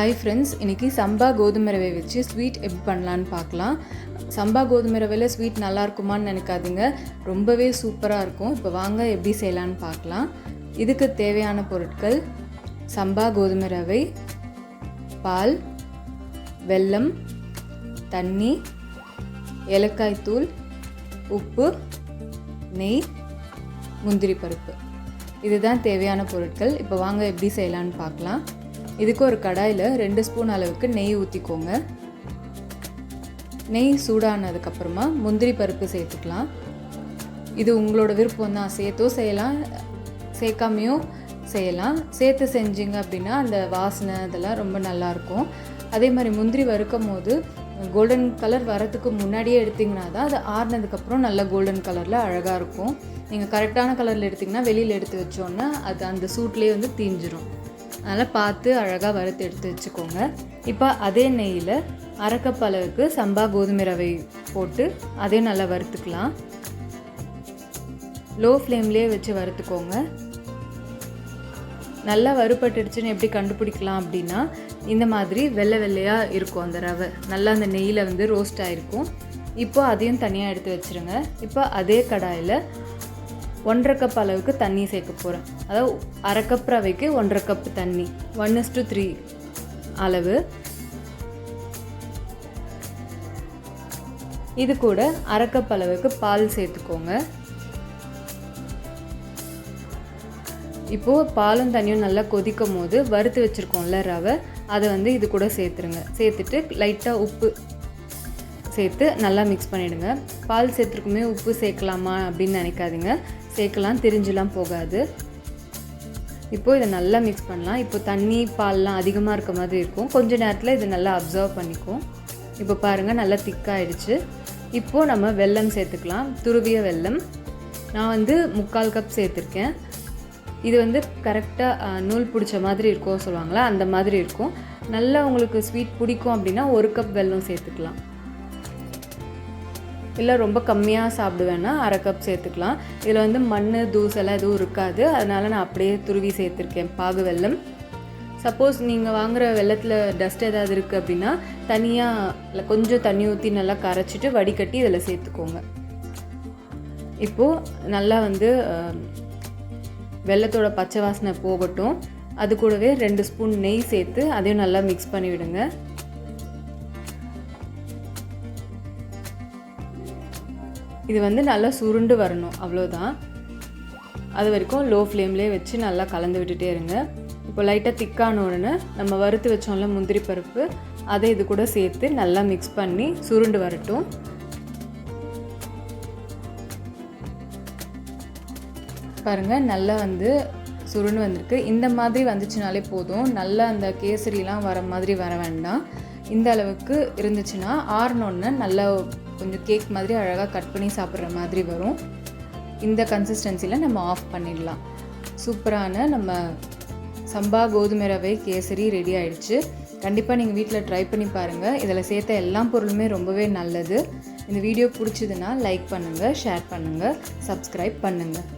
Hi friends, இன்றைக்கி சம்பா கோதுமை ரவை வச்சு ஸ்வீட் எப்படி பண்ணலான்னு பார்க்கலாம். சம்பா கோதுமை ரவையில் ஸ்வீட் நல்லா இருக்குமான்னு நினைக்காதீங்க, ரொம்பவே சூப்பராக இருக்கும். இப்போ வாங்க எப்படி செய்யலான்னு பார்க்கலாம். இதுக்கு தேவையான பொருட்கள்: சம்பா கோதுமை ரவை, பால், வெல்லம், தண்ணி, ஏலக்காய் தூள், உப்பு, நெய், முந்திரி பருப்பு. இதுதான் தேவையான பொருட்கள். இப்போ வாங்க எப்படி செய்யலான்னு பார்க்கலாம். இதுக்கு ஒரு கடாயில் 2 ஸ்பூன் அளவுக்கு நெய் ஊற்றிக்கோங்க. நெய் சூடானதுக்கப்புறமா முந்திரி பருப்பு சேர்த்துக்கலாம். இது உங்களோட விருப்பம் தான், சேர்த்தோ செய்யலாம், சேர்க்காமையும் செய்யலாம். சேர்த்து செஞ்சிங்க அப்படின்னா அந்த வாசனை இதெல்லாம் ரொம்ப நல்லாயிருக்கும். அதே மாதிரி முந்திரி வறுக்கும் போது கோல்டன் கலர் வரத்துக்கு முன்னாடியே எடுத்திங்கன்னா தான் அது ஆறுனதுக்கப்புறம் நல்ல கோல்டன் கலரில் அழகாக இருக்கும். நீங்கள் கரெக்டான கலரில் எடுத்திங்கன்னா வெளியில் எடுத்து வச்சோன்னா அது அந்த சூட்லேயே வந்து தீஞ்சிரும். அதனால் பார்த்து அழகாக வறுத்து எடுத்து வச்சுக்கோங்க. இப்போ அதே நெய்யில் 1/2 கப் அளவுக்கு சம்பா கோதுமை ரவை போட்டு அதையும் நல்லா வறுத்துக்கலாம். லோ ஃப்ளேம்லேயே வச்சு வறுத்துக்கோங்க. நல்லா வறுபட்டுடுச்சுன்னு எப்படி கண்டுபிடிக்கலாம் அப்படின்னா, இந்த மாதிரி வெள்ளை வெள்ளையாக இருக்கும் அந்த ரவை, நல்லா அந்த நெய்யில் வந்து ரோஸ்ட் ஆகிருக்கும். இப்போ அதையும் தனியாக எடுத்து வச்சுருங்க. இப்போ அதே கடாயில் 1/2 கப் அளவுக்கு தண்ணி சேர்க்க போகிறேன். அதாவது 1/2 கப் ரவைக்கு 1/2 கப் தண்ணி, 1:3 அளவு. இது கூட 1/2 கப் அளவுக்கு பால் சேர்த்துக்கோங்க. இப்போது பாலும் தண்ணியும் நல்லா கொதிக்கும் போது வறுத்து வச்சுருக்கோம்ல ரவை, அதை வந்து இது கூட சேர்த்துருங்க. சேர்த்துட்டு லைட்டாக உப்பு சேர்த்து நல்லா மிக்ஸ் பண்ணிவிடுங்க. பால் சேர்த்துருக்குமே உப்பு சேர்க்கலாமா அப்படின்னு நினைக்காதீங்க, சேர்க்கலாம், திரிஞ்சுலாம் போகாது. இப்போது இதை நல்லா மிக்ஸ் பண்ணலாம். இப்போ தண்ணி பால்லாம் அதிகமாக இருக்க மாதிரி இருக்கும், கொஞ்சம் நேரத்தில் இது நல்லா அப்சர்வ் பண்ணிக்கும். இப்போ பாருங்கள், நல்லா திக்காகிடுச்சு. இப்போது நம்ம வெல்லம் சேர்த்துக்கலாம். துருவிய வெல்லம் நான் வந்து 3/4 கப் சேர்த்துருக்கேன். இது வந்து கரெக்டாக நூல் பிடிச்ச மாதிரி இருக்கும் சொல்லுவாங்களா, அந்த மாதிரி இருக்கும். நல்லா உங்களுக்கு ஸ்வீட் பிடிக்கும் அப்படின்னா 1 கப் வெல்லம் சேர்த்துக்கலாம். இல்லை ரொம்ப கம்மியாக சாப்பிடுவேன்னா 1/2 கப் சேர்த்துக்கலாம். இதில் வந்து மண் தூசெல்லாம் எதுவும் இருக்காது, அதனால் நான் அப்படியே துருவி சேர்த்துருக்கேன் பாகு வெல்லம். சப்போஸ் நீங்கள் வாங்குகிற வெல்லத்தில் டஸ்ட் ஏதாவது இருக்குது அப்படின்னா தனியாக கொஞ்சம் தண்ணி ஊற்றி நல்லா கரைச்சிட்டு வடிகட்டி இதில் சேர்த்துக்கோங்க. இப்போது நல்லா வந்து வெல்லத்தோட பச்சை வாசனை போகட்டும். அது கூடவே 2 ஸ்பூன் நெய் சேர்த்து அதையும் நல்லா மிக்ஸ் பண்ணி விடுங்க. இது வந்து நல்லா சுருண்டு வரணும், அவ்வளோதான். அது வரைக்கும் லோ ஃப்ளேம்லேயே வச்சு நல்லா கலந்து விட்டுட்டே இருங்க. இப்போ லைட்டாக திக்கான உடனே நம்ம வறுத்து வச்சோம்ல முந்திரி பருப்பு, அதை இது கூட சேர்த்து நல்லா மிக்ஸ் பண்ணி சுருண்டு வரட்டும். பாருங்கள், நல்லா வந்து சுருண்டு வந்திருக்கு. இந்த மாதிரி வந்துச்சுனாலே போதும். நல்லா அந்த கேசரிலாம் வர மாதிரி வர வேண்டாம். இந்த அளவுக்கு இருந்துச்சுன்னா ஆறுனோன்னு நல்லா கொஞ்சம் கேக் மாதிரி அழகாக கட் பண்ணி சாப்பிட்ற மாதிரி வரும். இந்த கன்சிஸ்டன்சியில் நம்ம ஆஃப் பண்ணிடலாம். சூப்பரான நம்ம சம்பா கோதுமை ரவை கேசரி ரெடி ஆகிடுச்சு. கண்டிப்பாக நீங்கள் வீட்டில் ட்ரை பண்ணி பாருங்கள். இதில் சேர்த்த எல்லா பொருளுமே ரொம்பவே நல்லது. இந்த வீடியோ பிடிச்சதுன்னா லைக் பண்ணுங்கள், ஷேர் பண்ணுங்கள், சப்ஸ்கிரைப் பண்ணுங்கள்.